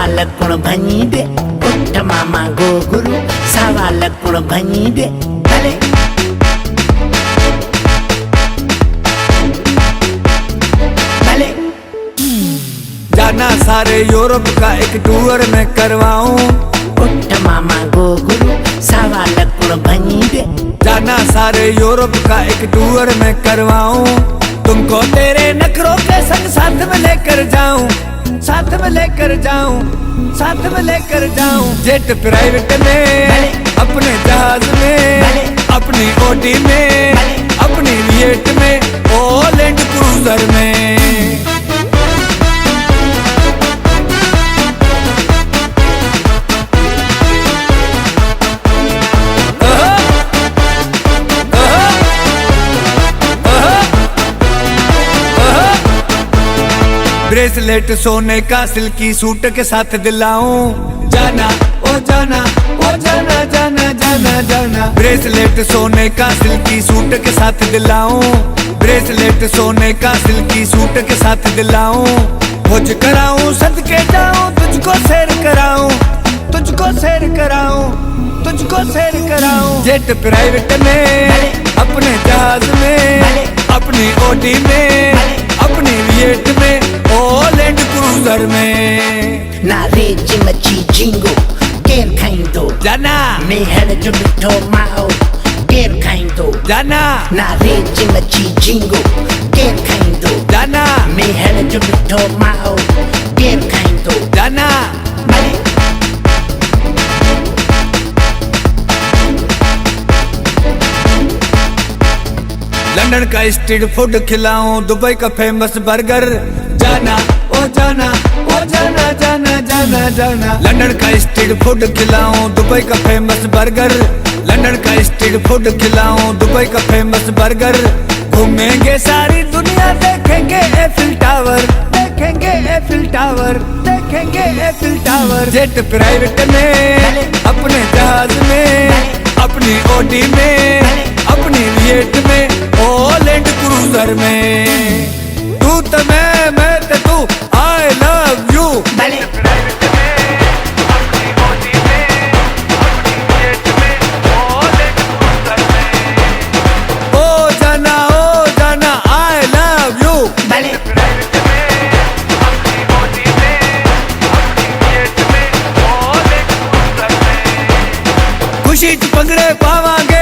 लकुण भनी दे उठ मामा गो गुरु सावा लकुण भनी दे भले भले। जाना सारे यूरोप का एक टूर मैं करवाऊं उठ मामा गो गुरु सावा लकुण भनी दे। जाना सारे यूरोप का एक टूर मैं करवाऊं तुमको तेरे नखरों के संग साथ में लेकर जाऊं साथ में लेकर जाऊं साथ में लेकर जाऊं जेट प्राइवेट में अपने जहाज में अपनी ओडी में अपनी विएट में ओ लैंड क्रूजर में। ब्रेसलेट सोने का सिल्की सूट के साथ दिलाऊं जाना ओ जाना ओ जाना जाना जाना जाना। ब्रेसलेट सोने का सिल्की सूट के साथ दिलाऊं ब्रेसलेट सोने का सिल्की सूट के साथ दिलाऊं भोज कराऊं सदके जाऊं तुझको सैर कराऊं तुझको सैर कराऊं तुझको सैर कराऊं जेट प्राइवेट में अपने जहाज में अपनी ओडी में अपनी विएट में ओ लैंड क्रूजर में। ना रेजी मची जिंगो केर खाइंदो जाना मेहर जो मिठो माओ केर खाइंदो जाना ना रेजी मची जिंगो केर खाइंदो जाना मेहर जो मिठो माओ केर खाइंदो जाना। लंदन का स्ट्रीट फूड खिलाऊं दुबई का फेमस बर्गर जाना ओ जाना ओ जाना जाना जाना जाना। लंदन का स्ट्रीट फूड खिलाऊं दुबई का फेमस बर्गर लंदन का स्ट्रीट फूड खिलाऊं दुबई का फेमस बर्गर घूमेंगे सारी दुनिया देखेंगे एफिल टावर देखेंगे एफिल टावर देखेंगे एफिल टावर जेट प्राइवेट में अपने जहाज में अपनी ओडी में अपनी विएट में ओ लैंड क्रूजर में तू तो मैं तो तू आई लव यू भले ओ जाना आई लव यू भले खुशी च भंगड़े पावांगे